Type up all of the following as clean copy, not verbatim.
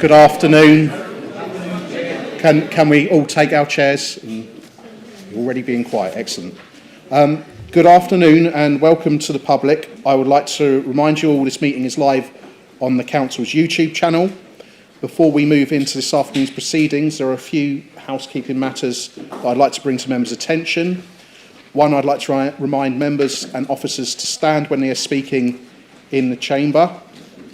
Good afternoon. Can we all take our chairs? You're already being quiet. Excellent. Good afternoon and welcome to the public. I would like to remind you all this meeting is live on the Council's YouTube channel. Before we move into this afternoon's proceedings, there are a few housekeeping matters that I'd like to bring to members' attention. One, I'd like to remind members and officers to stand when they are speaking in the chamber.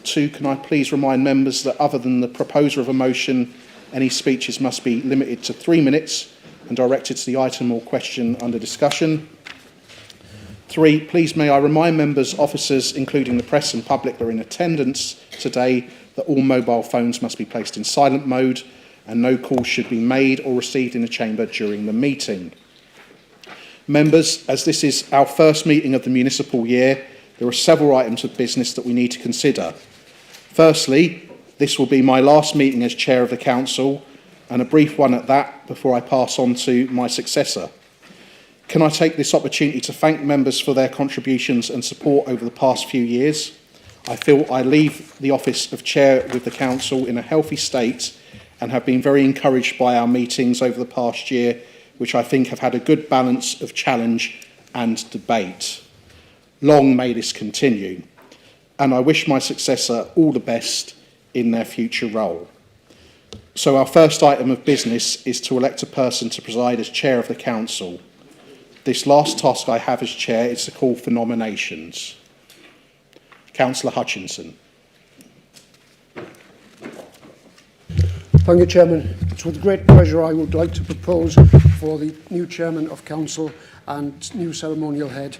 Two, can I please remind members that other than the proposer of a motion, any speeches must be limited to 3 minutes and directed to the item or question under discussion. Three, please may I remind members, officers, including the press and public that are in attendance today, that all mobile phones must be placed in silent mode and no calls should be made or received in the chamber during the meeting. Members, as this is our first meeting of the municipal year, there are several items of business that we need to consider. Firstly, this will be my last meeting as Chair of the Council, and a brief one at that before I pass on to my successor. Can I take this opportunity to thank members for their contributions and support over the past few years? I feel I leave the office of Chair with the Council in a healthy state and have been very encouraged by our meetings over the past year, which I think have had a good balance of challenge and debate. Long may this continue, and I wish my successor all the best in their future role. So our first item of business is to elect a person to preside as Chair of the Council. This last task I have as Chair is to call for nominations. Councillor Hutchinson. Thank you, Chairman. It's with great pleasure I would like to propose for the new Chairman of Council and new ceremonial head,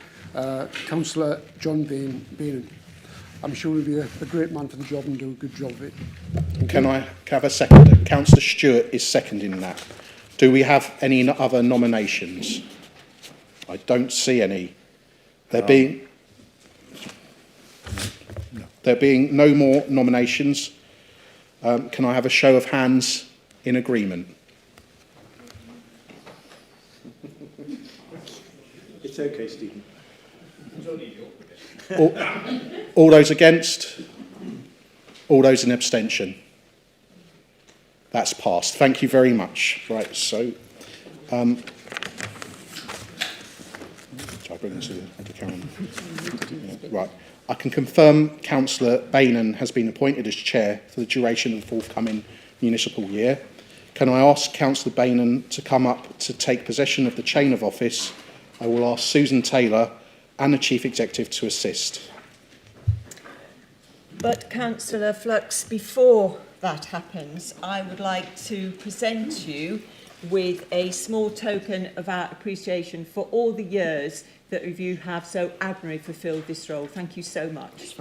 Councillor John Beenan. I'm sure he'll be a great man for the job and do a good job of it. Can I have a seconder? Councillor Stewart is seconding that. Do we have any other nominations? I don't see any. There being no more nominations, can I have a show of hands in agreement? It's okay, Stephen. All those against? All those in abstention? That's passed. Thank you very much. Right, so... shall I bring this to the camera? Yeah, right. I can confirm Councillor Beenan has been appointed as Chair for the duration of the forthcoming municipal year. Can I ask Councillor Beenan to come up to take possession of the chain of office? I will ask Susan Taylor and the Chief Executive to assist. But Councillor Flux, before that happens, I would like to present you with a small token of our appreciation for all the years that you have so admirably fulfilled this role. Thank you so much.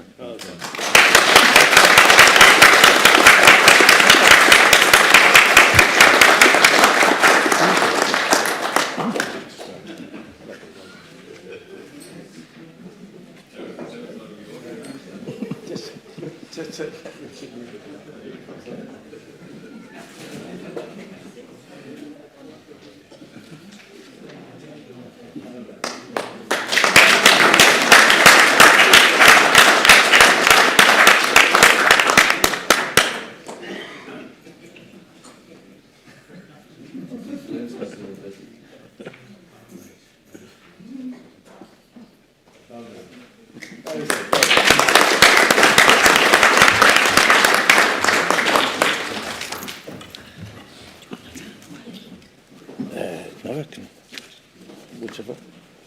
Whichever.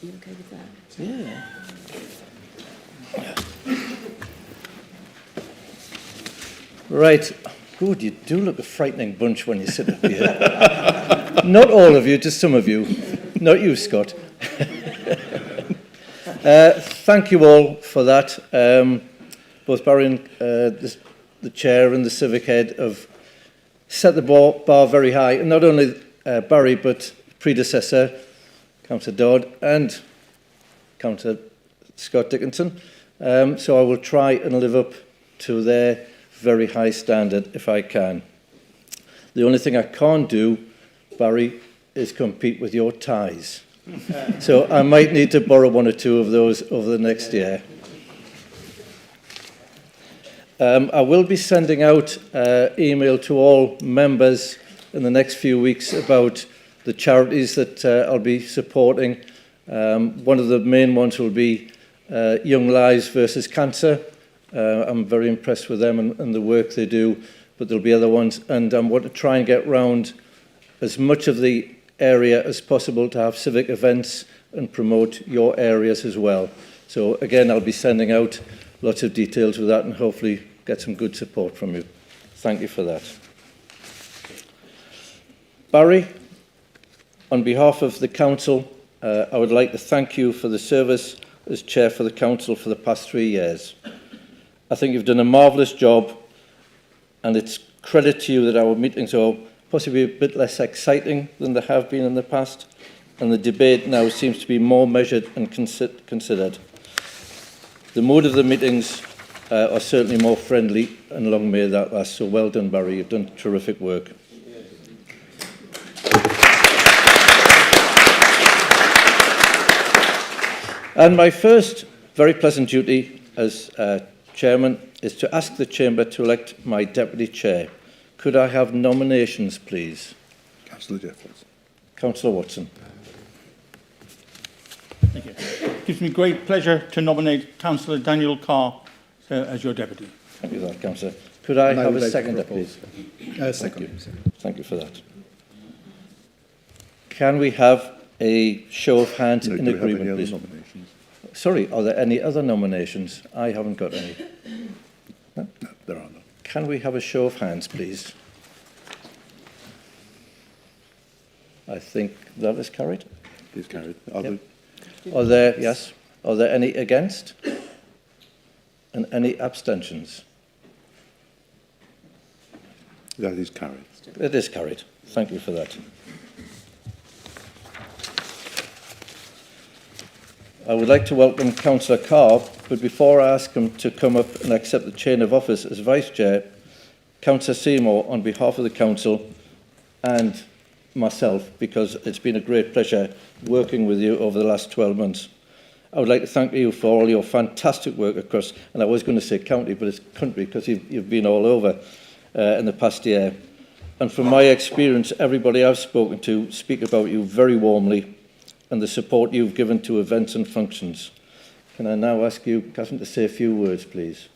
You okay with that? Yeah. Right. Good, you do look a frightening bunch when you sit up here. Not all of you, just some of you. Not you, Scott. Thank you all for that. Both Barry and the Chair and the Civic Head have set the bar very high. And not only Barry, but predecessor, Councillor Dodd, and Councillor Scott Dickinson. So I will try and live up to their very high standard if I can. The only thing I can't do, Barry, is compete with your ties. So I might need to borrow one or two of those over the next year. I will be sending out email to all members in the next few weeks about the charities that I'll be supporting. One of the main ones will be Young Lives versus Cancer. I'm very impressed with them and the work they do, but there'll be other ones. And I want to try and get round as much of the area as possible to have civic events and promote your areas as well. So again, I'll be sending out lots of details with that and hopefully get some good support from you. Thank you for that. Barry, on behalf of the Council, I would like to thank you for the service as Chair for the Council for the past 3 years. I think you've done a marvellous job, and it's credit to you that our meetings are possibly a bit less exciting than they have been in the past, and the debate now seems to be more measured and considered. The mood of the meetings are certainly more friendly, and long may that last. So well done, Barry. You've done terrific work. And my first very pleasant duty as Chairman is to ask the Chamber to elect my Deputy Chair. Could I have nominations, please? Councillor Jeffers. Councillor Watson. Thank you. It gives me great pleasure to nominate Councillor Daniel Carr as your deputy. Thank you for that, Councillor. Could I have a seconder, please? Second. Thank you for that. Can we have a show of hands in agreement, please? Nominations? Sorry, are there any other nominations? I haven't got any. No? No, there are none. Can we have a show of hands, please? I think that is carried. It is carried. Are there, yes, are there any against? And any abstentions? That is carried. It is carried. Thank you for that. I would like to welcome Councillor Carr, but before I ask him to come up and accept the chain of office as Vice Chair, Councillor Seymour, on behalf of the Council and myself, because it's been a great pleasure working with you over the last 12 months. I would like to thank you for all your fantastic work across, and I was going to say county, but it's country because you've been all over in the past year. And from my experience, everybody I've spoken to speak about you very warmly and the support you've given to events and functions. Can I now ask you, Catherine, to say a few words, please?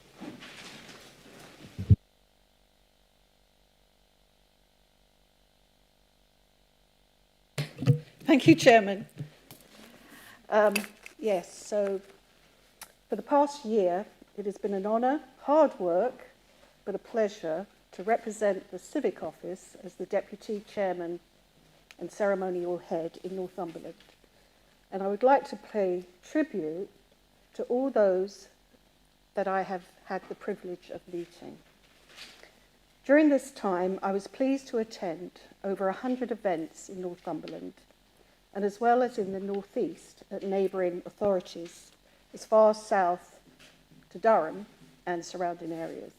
Thank you, Chairman. Yes, so for the past year, it has been an honour, hard work, but a pleasure to represent the Civic Office as the Deputy Chairman and Ceremonial Head in Northumberland. And I would like to pay tribute to all those that I have had the privilege of meeting. During this time, I was pleased to attend over 100 events in Northumberland, and as well as in the North East at neighbouring authorities as far south to Durham and surrounding areas.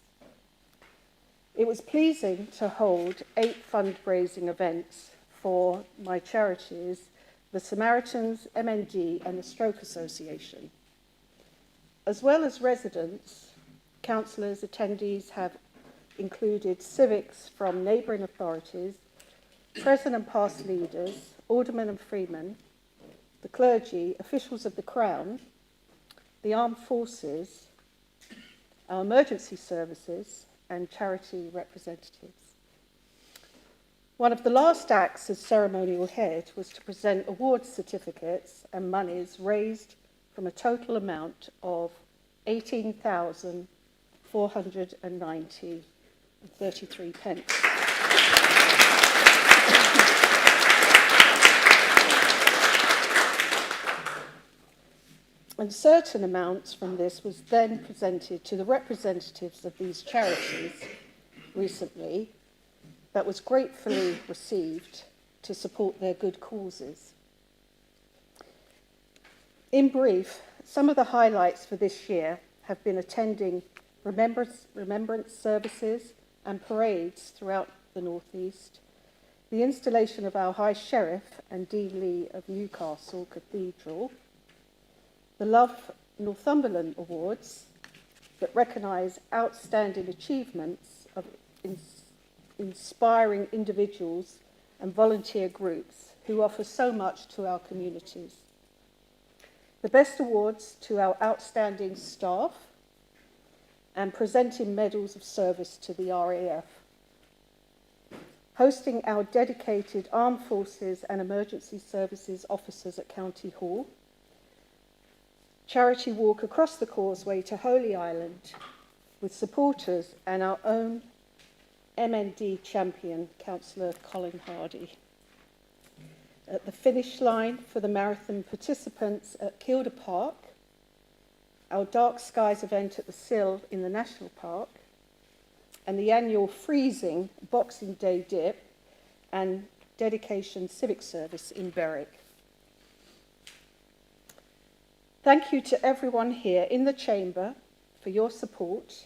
It was pleasing to hold 8 fundraising events for my charities, the Samaritans, MND and the Stroke Association. As well as residents, councillors, attendees have included civics from neighbouring authorities, present and past leaders, aldermen and freemen, the clergy, officials of the Crown, the armed forces, our emergency services and charity representatives. One of the last acts as ceremonial head was to present award certificates and monies raised from a total amount of £18,490.33. And certain amounts from this was then presented to the representatives of these charities recently, that was gratefully received to support their good causes. In brief, some of the highlights for this year have been attending remembrance services and parades throughout the North East, the installation of our High Sheriff and Dean Lee of Newcastle Cathedral, the Love Northumberland Awards, that recognise outstanding achievements of inspiring individuals and volunteer groups who offer so much to our communities. The best awards to our outstanding staff and presenting medals of service to the RAF. Hosting our dedicated Armed Forces and Emergency Services officers at County Hall. Charity walk across the causeway to Holy Island with supporters and our own MND champion, Councillor Colin Hardy. At the finish line for the marathon participants at Kilda Park, our Dark Skies event at the Sill in the National Park, and the annual freezing Boxing Day dip and dedication civic service in Berwick. Thank you to everyone here in the chamber for your support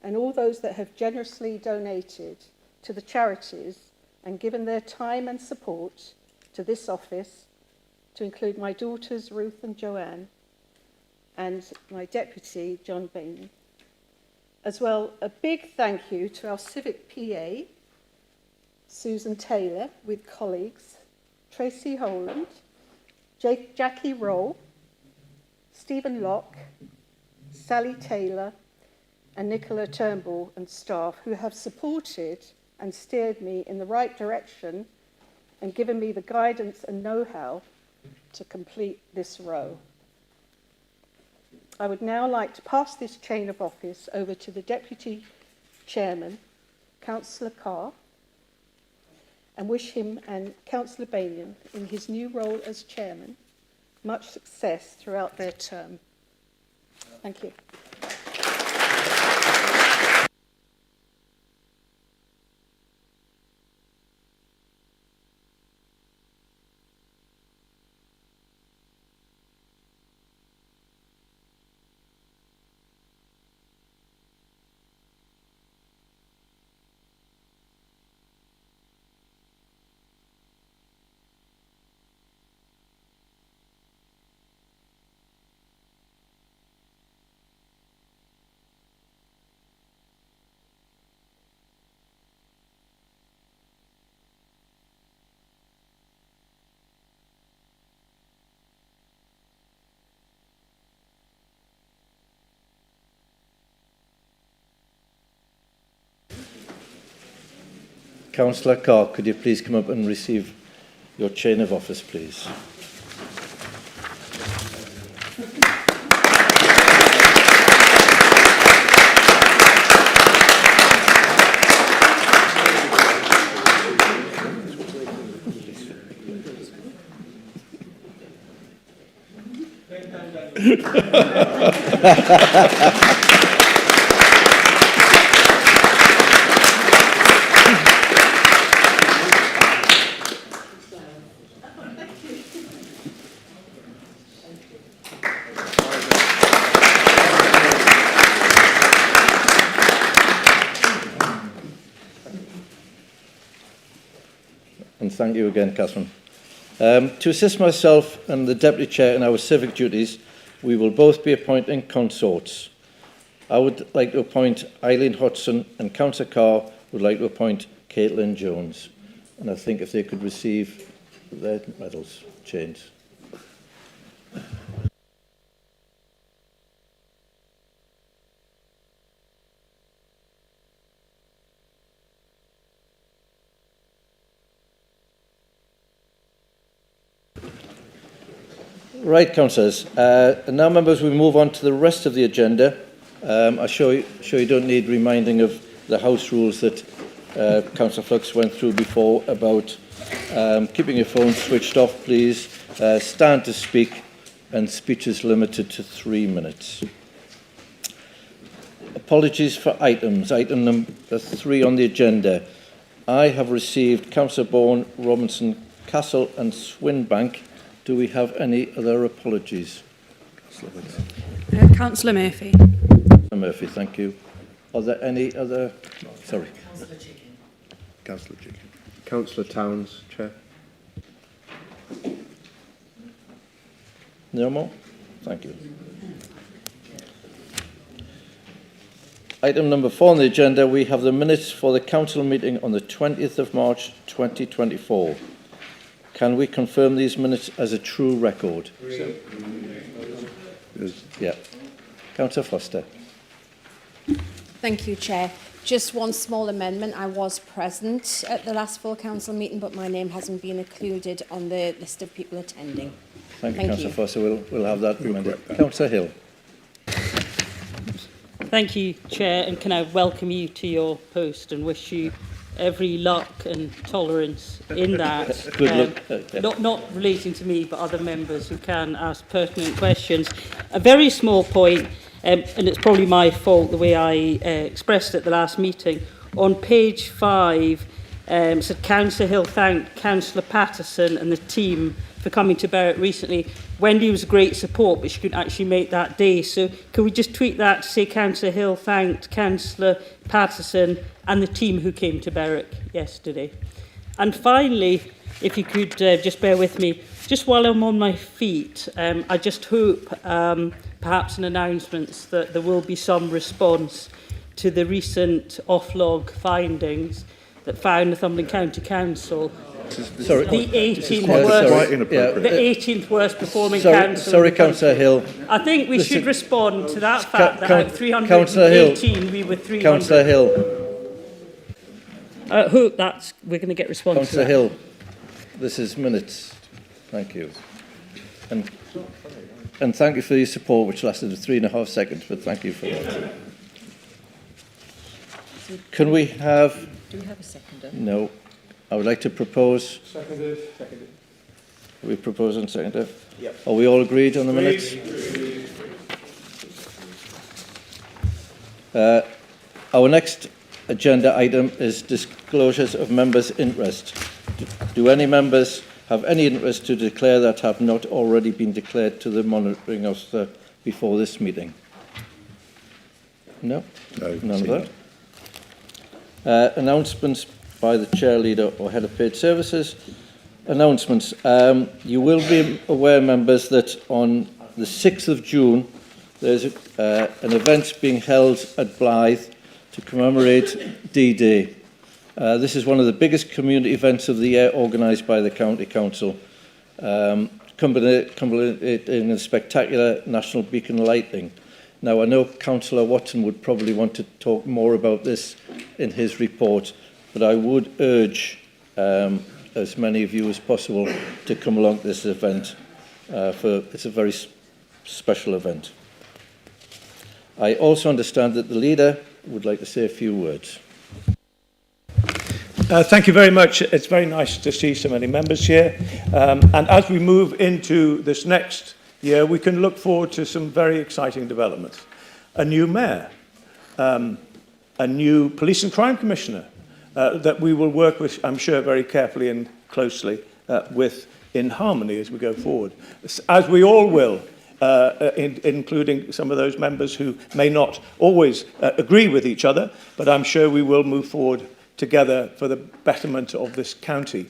and all those that have generously donated to the charities and given their time and support to this office, to include my daughters Ruth and Joanne and my deputy John Bainey. As well, a big thank you to our civic PA, Susan Taylor, with colleagues, Tracy Holland, Jackie Roll, Stephen Locke, Sally Taylor, and Nicola Turnbull and staff who have supported and steered me in the right direction and given me the guidance and know-how to complete this row. I would now like to pass this chain of office over to the Deputy Chairman, Councillor Carr, and wish him and Councillor Bainion, in his new role as Chairman, much success throughout their term. Thank you. Councillor Carr, could you please come up and receive your chain of office, please? And thank you again, Catherine. To assist myself and the Deputy Chair in our civic duties, we will both be appointing consorts. I would like to appoint Eileen Hodgson, and Councillor Carr would like to appoint Caitlin Jones. And I think if they could receive their medals, chains. Right, councillors. And now, members, we move on to the rest of the agenda. I'm sure you don't need reminding of the House rules that Councillor Flux went through before about keeping your phone switched off, please. Stand to speak, and speeches limited to 3 minutes. Apologies for items. Item number 3 on the agenda. I have received Councillor Bourne, Robinson, Castle and Swinbank. Do we have any other apologies? Councillor Murphy. Councillor Murphy, thank you. Are there any other... Sorry. Councillor Chicken. Councillor Towns, Chair. No more? Thank you. item number 4 on the agenda, we have the minutes for the council meeting on the 20th of March 2024. Can we confirm these minutes as a true record? Yeah. Councillor Foster. Thank you, Chair. Just one small amendment. I was present at the last full council meeting, but my name hasn't been included on the list of people attending. Thank you, Councillor Foster. We'll have that amended. Councillor Hill. Thank you, Chair, and can I welcome you to your post and wish you every luck and tolerance in that. Good luck. Not relating to me, but other members who can ask pertinent questions. A very small point, and it's probably my fault the way I expressed it at the last meeting. On page 5, said Councillor Hill thanked Councillor Patterson and the team for coming to Berwick recently. Wendy was a great support, but she couldn't actually make that day. So can we just tweak that to say Councillor Hill thanked Councillor Patterson and the team who came to Berwick yesterday? And finally, if you could just bear with me, just while I'm on my feet, I just hope perhaps in announcements that there will be some response to the recent off-log findings that found Northumberland County Council Sorry. the 18th Sorry. worst, Yeah. the 18th worst performing council. Sorry, Councillor Hill. I think we should respond to that fact that out of Councillor Hill. 318 we were 300. Councillor Hill. I hope we're going to get response to Councillor that. Hill. This is minutes. Thank you. And thank you for your support, which lasted 3.5 seconds, but thank you for that. Can we have... Do we have a seconder? No. I would like to propose... Seconded. Are we proposing seconded? Yep. Are we all agreed on the minutes? Our next agenda item is disclosures of members' interest. Do any members have any interest to declare that have not already been declared to the monitoring officer before this meeting? No? No. None of that. Announcements by the chair, leader or head of paid services. Announcements. You will be aware, members, that on the 6th of June there's an event being held at Blythe to commemorate D-Day. This is one of the biggest community events of the year organised by the County Council, culminating in spectacular national beacon lighting. Now, I know Councillor Watson would probably want to talk more about this in his report, but I would urge as many of you as possible to come along to this event. It's a very special event. I also understand that the leader would like to say a few words. Thank you very much. It's very nice to see so many members here. And as we move into this next year, we can look forward to some very exciting developments. A new mayor, a new police and crime commissioner that we will work with, I'm sure, very carefully and closely with in harmony as we go forward, as we all will, including some of those members who may not always agree with each other, but I'm sure we will move forward together for the betterment of this county.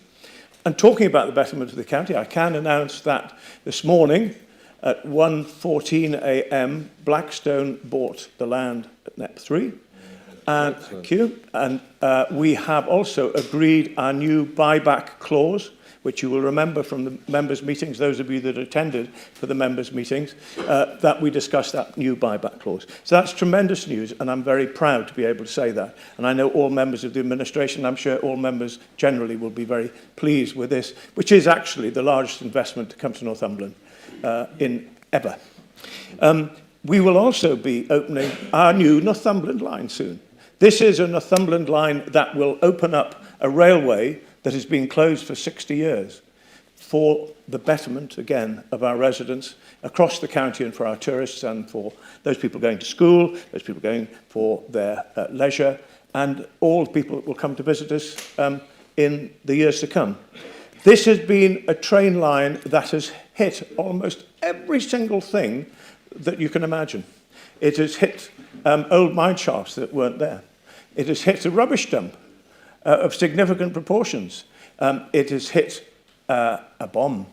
And talking about the betterment of the county, I can announce that this morning at 1:14 a.m, Blackstone bought the land at NEP 3. And thank you. And we have also agreed our new buyback clause, which you will remember from the members' meetings, those of you that attended for the members' meetings, that we discussed that new buyback clause. So that's tremendous news, and I'm very proud to be able to say that. And I know all members of the administration, I'm sure all members generally will be very pleased with this, which is actually the largest investment to come to Northumberland in ever. We will also be opening our new Northumberland line soon. This is a Northumberland line that will open up a railway that has been closed for 60 years for the betterment, again, of our residents across the county and for our tourists and for those people going to school, those people going for their leisure, and all the people that will come to visit us in the years to come. This has been a train line that has hit almost every single thing that you can imagine. It has hit old mine shafts that weren't there. It has hit a rubbish dump of significant proportions. It has hit a bomb.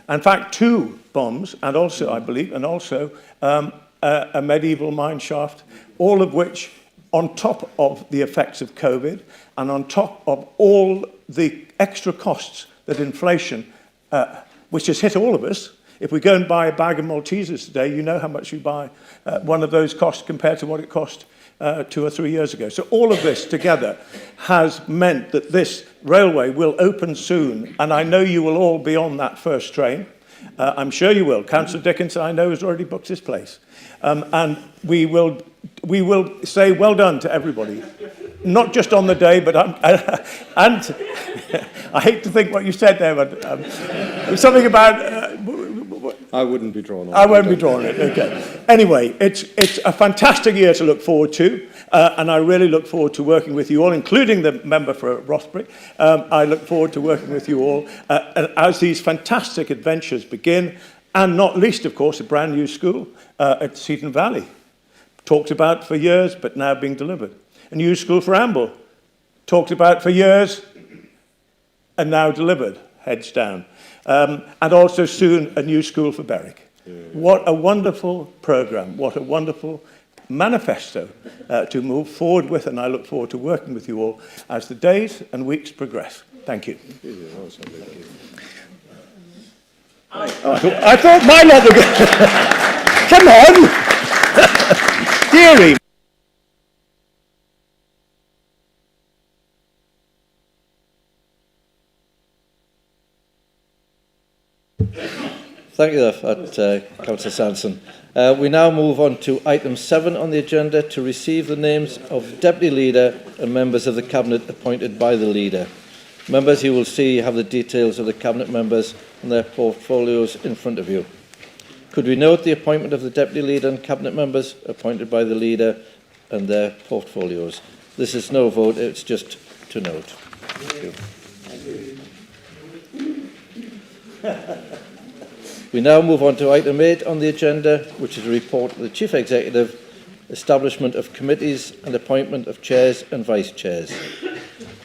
In fact, 2 bombs, and also, I believe, and also a medieval mine shaft, all of which on top of the effects of COVID and on top of all the extra costs that inflation, which has hit all of us. If we go and buy a bag of Maltesers today, you know how much you buy one of those costs compared to what it cost 2 or 3 years ago. So all of this together has meant that this railway will open soon, and I know you will all be on that first train. I'm sure you will. Councillor Dickinson, I know, has already booked his place. And we will say well done to everybody. Not just on the day, but and I hate to think what you said there, but there was something about... I wouldn't be drawn on it. I won't be drawn on it, okay. Anyway, it's a fantastic year to look forward to, and I really look forward to working with you all, including the member for Rothbury. I look forward to working with you all as these fantastic adventures begin, and not least, of course, a brand new school at Seaton Valley. Talked about for years, but now being delivered. A new school for Amble. Talked about for years, and now delivered, heads down. And also soon a new school for Berwick. What a wonderful programme, what a wonderful manifesto to move forward with, and I look forward to working with you all as the days and weeks progress. Thank you. I thought my lot were good. Come on! Dearie. Thank you for that, Councillor Sanson. We now move on to item 7 on the agenda, to receive the names of Deputy Leader and members of the Cabinet appointed by the Leader. Members, you will see you have the details of the Cabinet members and their portfolios in front of you. Could we note the appointment of the Deputy Leader and Cabinet members appointed by the Leader and their portfolios? This is no vote, it's just to note. Thank you. We now move on to item 8 on the agenda, which is a report of the Chief Executive, establishment of committees and appointment of chairs and vice chairs.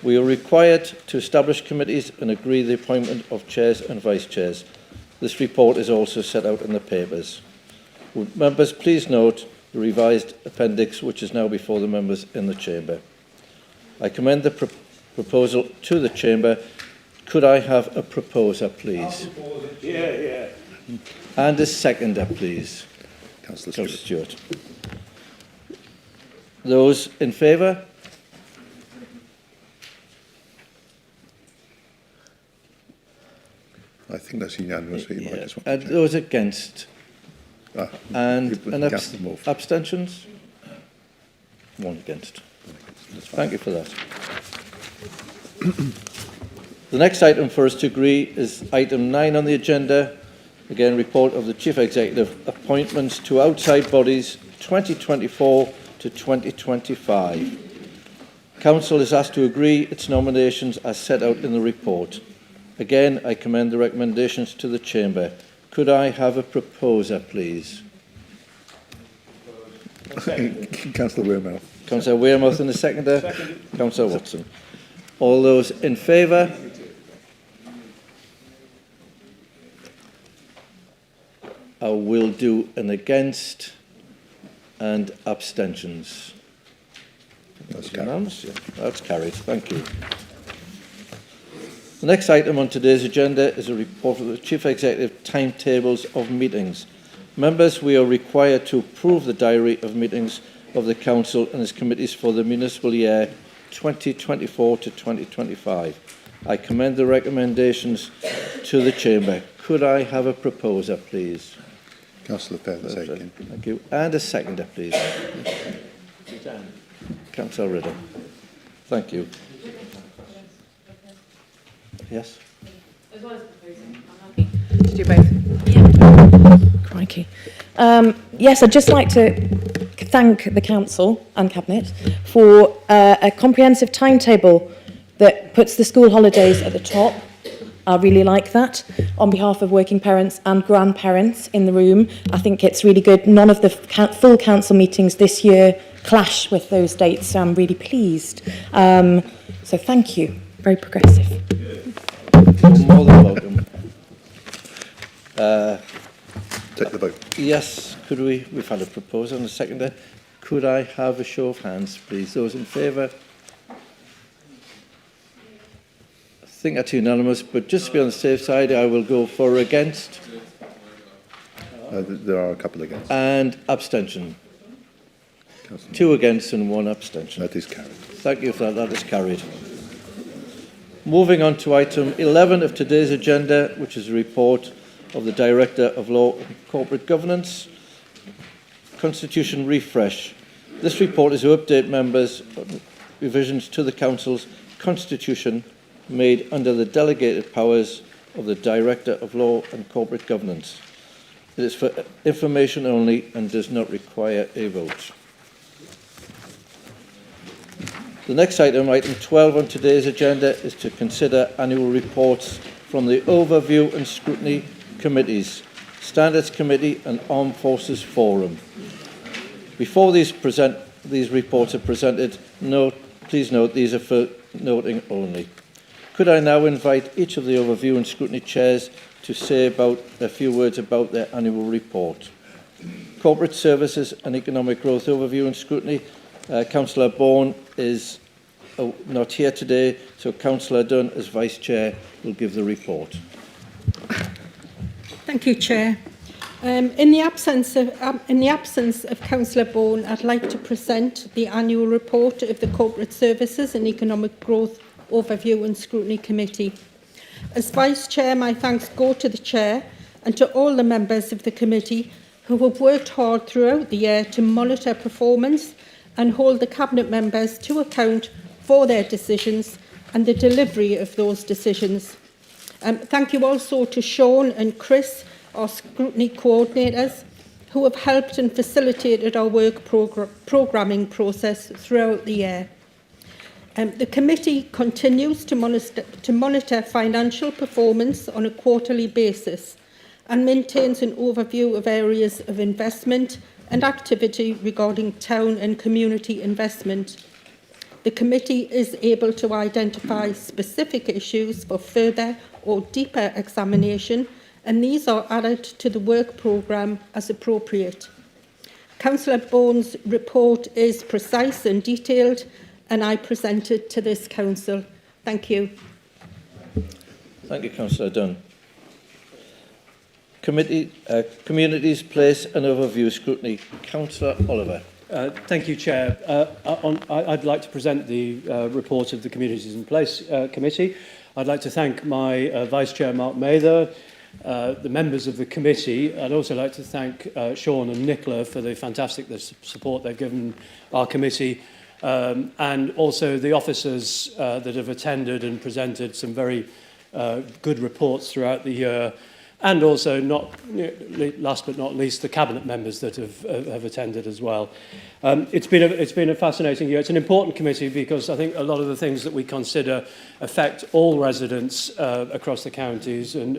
We are required to establish committees and agree the appointment of chairs and vice chairs. This report is also set out in the papers. Would members please note the revised appendix, which is now before the members in the chamber. I commend the proposal to the chamber. Could I have a proposer, please? Yeah. And a seconder, please. Councillor Stewart. Those in favour? I think that's unanimous. You might just want And to those against? And cast them off. abstentions? One against. Thank you for that. The next item for us to agree is item 9 on the agenda. Again, report of the Chief Executive, appointments to outside bodies 2024 to 2025. Council is asked to agree its nominations as set out in the report. Again, I commend the recommendations to the Chamber. Could I have a proposer, please? Councillor Wearmouth. Councillor Wearmouth and the seconder? Councillor Watson. All those in favour? I will do an against and abstentions. That's Unanimous? That's carried. Thank you. The next item on today's agenda is a report of the Chief Executive timetables of meetings. Members, we are required to approve the diary of meetings of the Council and its committees for the municipal year 2024 to 2025. I commend the recommendations to the Chamber. Could I have a proposer, please? Councillor Fairfax-Aiken. Thank you. And a seconder, please. Councillor Riddle. Thank you. Yes? As well as proposing, I'm happy to do both. Yeah. Crikey. Yes, I'd just like to thank the Council and Cabinet for a comprehensive timetable that puts the school holidays at the top. I really like that. On behalf of working parents and grandparents in the room, I think it's really good. None of the full council meetings this year clash with those dates, so I'm really pleased. So thank you. Very progressive. More than welcome. Take the vote. Yes, could we? We've had a proposal and a seconder. Could I have a show of hands, please? Those in favour? I think that's unanimous, but just to be on the safe side, I will go for against There are a couple against. and abstention. Councillor. 2 against and 1 abstention. That is carried. Thank you for that. That is carried. Moving on to item 11 of today's agenda, which is a report of the Director of Law and Corporate Governance, Constitution Refresh. This report is to update members on revisions to the Council's Constitution made under the delegated powers of the Director of Law and Corporate Governance. It is for information only and does not require a vote. The next item, item 12 on today's agenda, is to consider annual reports from the Overview and Scrutiny Committees, Standards Committee and Armed Forces Forum. Before these reports are presented, please note these are for noting only. Could I now invite each of the Overview and Scrutiny chairs to say a few words about their annual report. Corporate Services and Economic Growth Overview and Scrutiny. Councillor Bourne is not here today, so Councillor Dunn, as Vice Chair, will give the report. Thank you, Chair. In the absence of Councillor Bourne, I'd like to present the annual report of the Corporate Services and Economic Growth Overview and Scrutiny Committee. As Vice Chair, my thanks go to the Chair and to all the members of the committee who have worked hard throughout the year to monitor performance and hold the Cabinet members to account for their decisions and the delivery of those decisions. Thank you also to Sean and Chris, our scrutiny coordinators, who have helped and facilitated our work programming process throughout the year. The committee continues to monitor financial performance on a quarterly basis and maintains an overview of areas of investment and activity regarding town and community investment. The committee is able to identify specific issues for further or deeper examination, and these are added to the work programme as appropriate. Councillor Bourne's report is precise and detailed, and I present it to this council. Thank you. Thank you, Councillor Dunn. Communities Place and Overview Scrutiny. Councillor Oliver. Thank you, Chair. I'd like to present the report of the Communities in Place Committee. I'd like to thank my Vice Chair, Mark Mather, the members of the committee. I'd also like to thank Sean and Nicola for the fantastic support they've given our committee, and also the officers that have attended and presented some very good reports throughout the year. And also, last but not least, the Cabinet members that have attended as well. It's been a fascinating year. It's an important committee because I think a lot of the things that we consider affect all residents across the counties and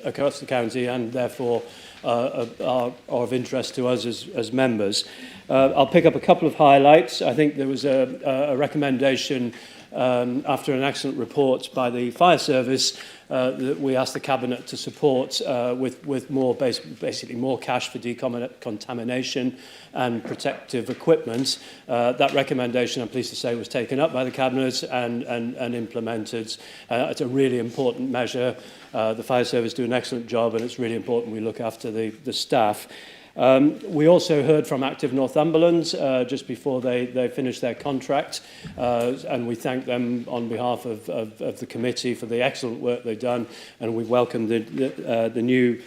across the county, and therefore are of interest to us as members. I'll pick up a couple of highlights. I think there was a recommendation after an excellent report by the Fire Service that we asked the Cabinet to support with more basically more cash for decontamination and protective equipment. That recommendation, I'm pleased to say, was taken up by the Cabinet and implemented. It's a really important measure. The Fire Service do an excellent job, and it's really important we look after the staff. We also heard from Active Northumberland just before they finished their contract, and we thank them on behalf of the committee for the excellent work they've done, and we welcome the new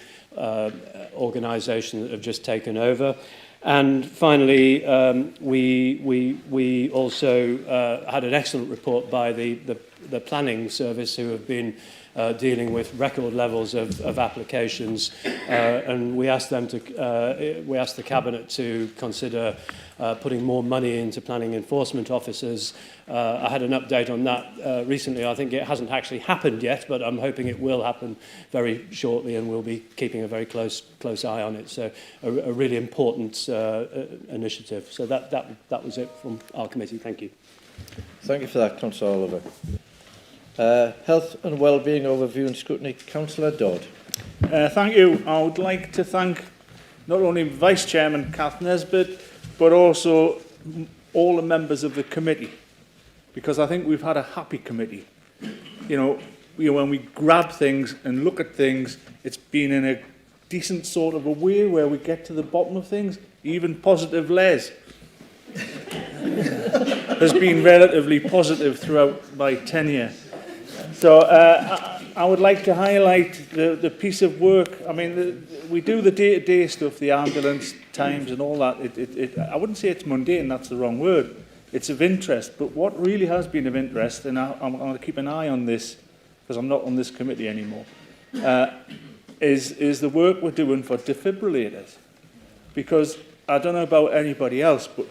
organisation that have just taken over. And finally, we also had an excellent report by the planning service, who have been dealing with record levels of applications, and we asked the Cabinet to consider putting more money into planning enforcement officers. I had an update on that recently. I think it hasn't actually happened yet, but I'm hoping it will happen very shortly, and we'll be keeping a very close eye on it. So a really important initiative. So that was it from our committee. Thank you. Thank you for that, Councillor Oliver. Health and Wellbeing Overview and Scrutiny. Councillor Dodd. Thank you. I would like to thank not only Vice Chairman Kath Nesbitt, but also all the members of the committee, because I think we've had a happy committee. You know, when we grab things and look at things, it's been in a decent sort of a way where we get to the bottom of things. Even positive Les has been relatively positive throughout my tenure. So I would like to highlight the piece of work. I mean, we do the day-to-day stuff, the ambulance times and all that. I wouldn't say it's mundane, that's the wrong word. It's of interest. But what really has been of interest, and I'm going to keep an eye on this because I'm not on this committee anymore, is the work we're doing for defibrillators. Because I don't know about anybody else, but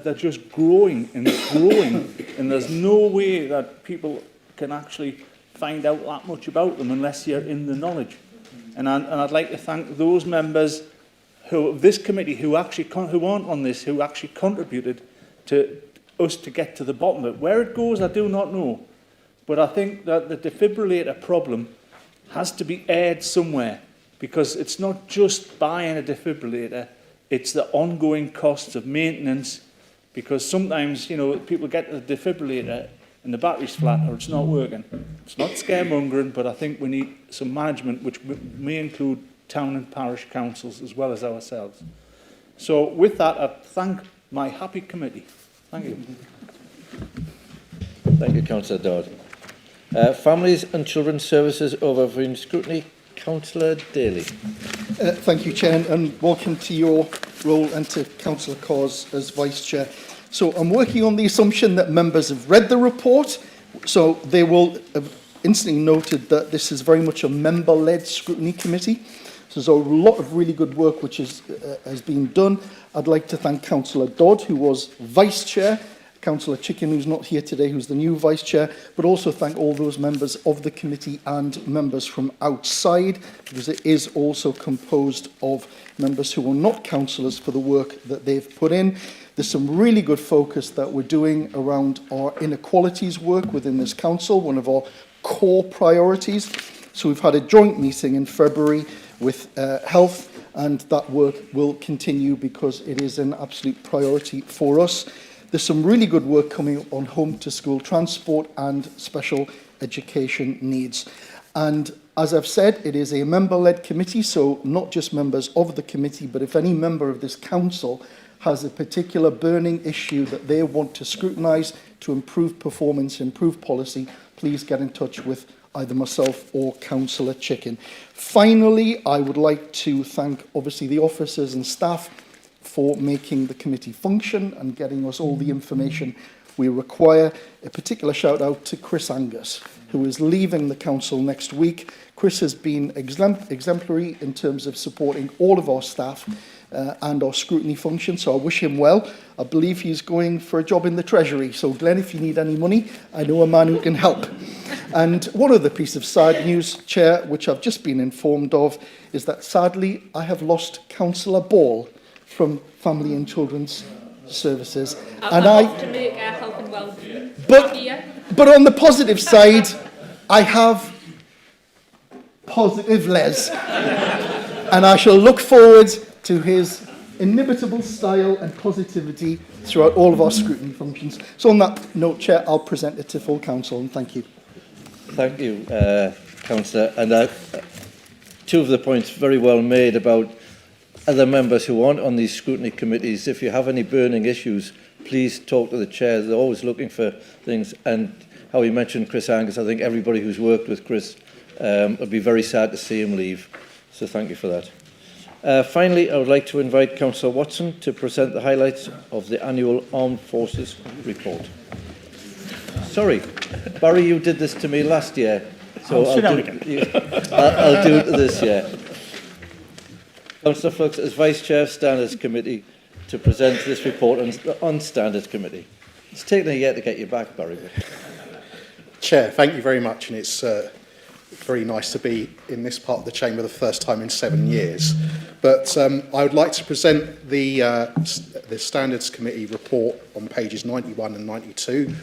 they're just growing and growing, and there's no way that people can actually find out that much about them unless you're in the knowledge. And I'd like to thank those members of this committee who aren't on this, who actually contributed to us to get to the bottom of it. Where it goes, I do not know. But I think that the defibrillator problem has to be aired somewhere, because it's not just buying a defibrillator, it's the ongoing costs of maintenance, because sometimes, you know, people get the defibrillator and the battery's flat or it's not working. It's not scaremongering, but I think we need some management which may include town and parish councils as well as ourselves. So with that, I thank my happy committee. Thank you. Thank you, Councillor Dodd. Families and Children's Services Overviewing Scrutiny, Councillor Daly. Thank you, Chair, and welcome to your role and to Councillor Cors as Vice Chair. So I'm working on the assumption that members have read the report, so they will have instantly noted that this is very much a member-led scrutiny committee. So there's a lot of really good work which has been done. I'd like to thank Councillor Dodd, who was Vice Chair, Councillor Chicken, who's not here today, who's the new Vice Chair, but also thank all those members of the committee and members from outside, because it is also composed of members who are not councillors for the work that they've put in. There's some really good focus that we're doing around our inequalities work within this council, one of our core priorities. So we've had a joint meeting in February with health, and that work will continue because it is an absolute priority for us. There's some really good work coming on home to school transport and special education needs. And as I've said, it is a member-led committee, so not just members of the committee, but if any member of this council has a particular burning issue that they want to scrutinise to improve performance, improve policy, please get in touch with either myself or Councillor Chicken. Finally, I would like to thank, obviously, the officers and staff for making the committee function and getting us all the information we require. A particular shout out to Chris Angus, who is leaving the council next week. Chris has been exemplary in terms of supporting all of our staff and our scrutiny function, so I wish him well. I believe he's going for a job in the Treasury, so Glenn, if you need any money, I know a man who can help. And one other piece of sad news, Chair, which I've just been informed of, is that sadly I have lost Councillor Ball from Family and Children's Services. And I to make our health and well-being but on the positive side, I have positive Les. And I shall look forward to his inimitable style and positivity throughout all of our scrutiny functions. So on that note, Chair, I'll present it to full council, and thank you. Thank you, Councillor. And two of the points very well made about other members who aren't on these scrutiny committees. If you have any burning issues, please talk to the chair. They're always looking for things. And how he mentioned Chris Angus, I think everybody who's worked with Chris would be very sad to see him leave. So thank you for that. Finally, I would like to invite Councillor Watson to present the highlights of the annual Armed Forces report. Sorry, Barry, you did this to me last year, so I'll do it this year. Councillor Flux, as Vice Chair of Standards Committee, to present this report on Standards Committee. It's taken a year to get you back, Barry. Chair, thank you very much, and it's very nice to be in this part of the chamber the first time in 7 years. But I would like to present the Standards Committee report on pages 91 and 92.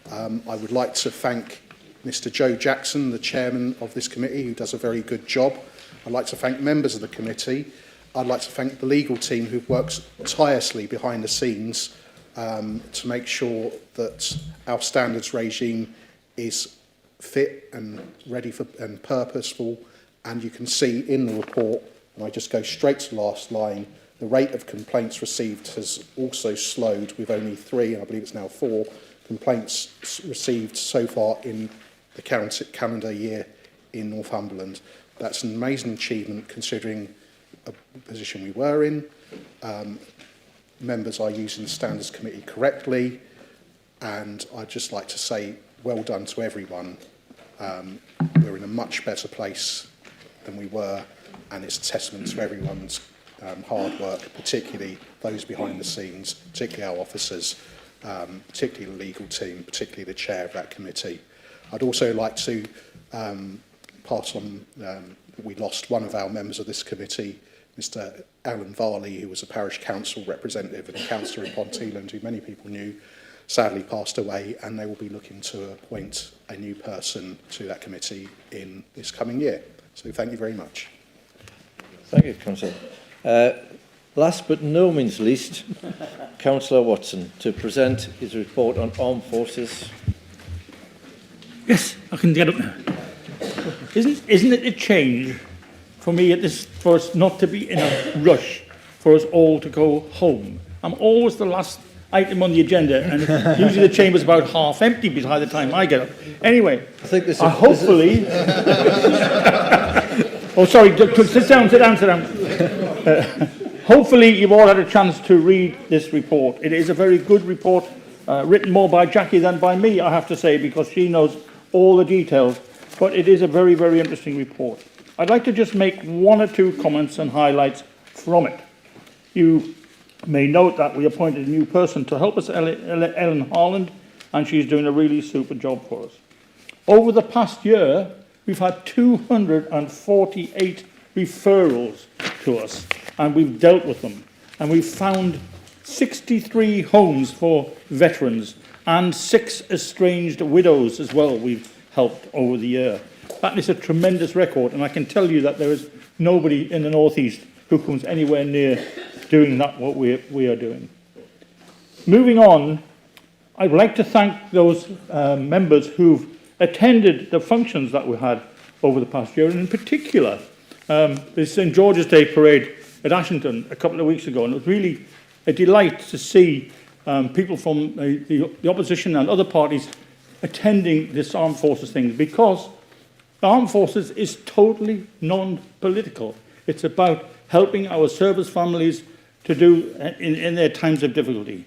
I would like to thank Mr. Joe Jackson, the chairman of this committee, who does a very good job. I'd like to thank members of the committee. I'd like to thank the legal team who've worked tirelessly behind the scenes to make sure that our standards regime is fit and ready for and purposeful. And you can see in the report, and I just go straight to the last line, the rate of complaints received has also slowed with only 3, and I believe it's now 4, complaints received so far in the calendar year in Northumberland. That's an amazing achievement considering a position we were in. Members are using the Standards Committee correctly, and I'd just like to say well done to everyone. We're in a much better place than we were, and it's a testament to everyone's hard work, particularly those behind the scenes, particularly our officers, particularly the legal team, particularly the chair of that committee. I'd also like to pass on, we lost one of our members of this committee, Mr Alan Varley, who was a parish council representative and a councillor in Ponteland, who many people knew, sadly passed away, and they will be looking to appoint a new person to that committee in this coming year. So thank you very much. Thank you, Councillor. Last but no means least, Councillor Watson, to present his report on armed forces. Yes, I can get up now. Isn't it a change for me for us not to be in a rush for us all to go home? I'm always the last item on the agenda, and usually the chamber's about half empty by the time I get up. Anyway, I think this. Hopefully. Oh, sorry. Sit down. Hopefully, you've all had a chance to read this report. It is a very good report, written more by Jackie than by me, I have to say, because she knows all the details. But it is a very, very interesting report. I'd like to just make 1 or 2 comments and highlights from it. You may note that we appointed a new person to help us, Ellen Harland, and she's doing a really super job for us. Over the past year, we've had 248 referrals to us, and we've dealt with them. And we've found 63 homes for veterans and 6 estranged widows as well we've helped over the year. That is a tremendous record, and I can tell you that there is nobody in the North East who comes anywhere near doing that what we are doing. Moving on, I'd like to thank those members who've attended the functions that we had over the past year, and in particular, the St George's Day Parade at Ashington a couple of weeks ago, and it was really a delight to see people from the opposition and other parties attending this armed forces thing, because the armed forces is totally non-political. It's about helping our service families to do in their times of difficulty.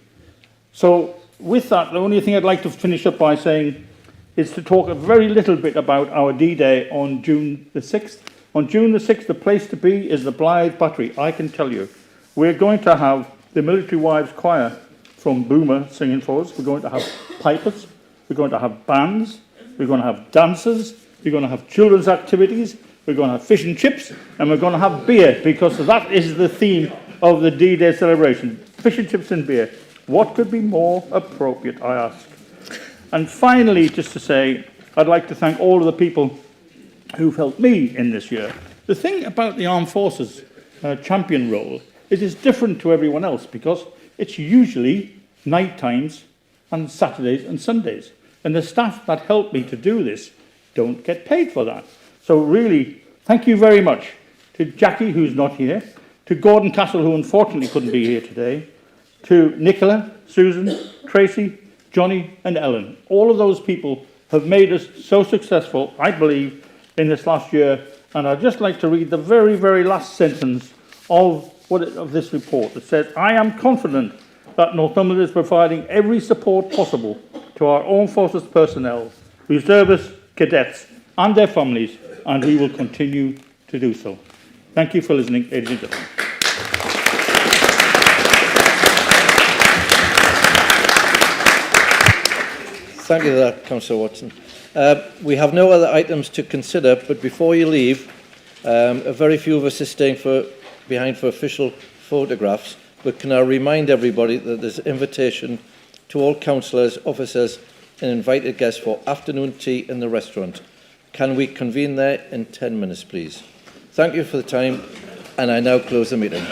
So with that, the only thing I'd like to finish up by saying is to talk a very little bit about our D-Day on June the 6th. On June the 6th, the place to be is the Blythe Battery. I can tell you, we're going to have the Military Wives Choir from Boomer singing for us. We're going to have pipers. We're going to have bands. We're going to have dancers. We're going to have children's activities. We're going to have fish and chips. And we're going to have beer, because that is the theme of the D-Day celebration. Fish and chips and beer. What could be more appropriate, I ask? And finally, just to say, I'd like to thank all of the people who've helped me in this year. The thing about the Armed Forces champion role is it's different to everyone else, because it's usually night times and Saturdays and Sundays. And the staff that helped me to do this don't get paid for that. So really, thank you very much to Jackie, who's not here, to Gordon Castle, who unfortunately couldn't be here today, to Nicola, Susan, Tracy, Johnny and Ellen. All of those people have made us so successful, I believe, in this last year. And I'd just like to read the very, very last sentence of this report. It says, "I am confident that Northumberland is providing every support possible to our Armed Forces personnel, reservists, cadets and their families, and we will continue to do so." Thank you for listening, ladies and gentlemen. Thank you for that, Councillor Watson. We have no other items to consider, but before you leave, a very few of us are staying behind for official photographs, but can I remind everybody that there's an invitation to all councillors, officers and invited guests for afternoon tea in the restaurant. Can we convene there in 10 minutes, please? Thank you for the time. and I now close the meeting.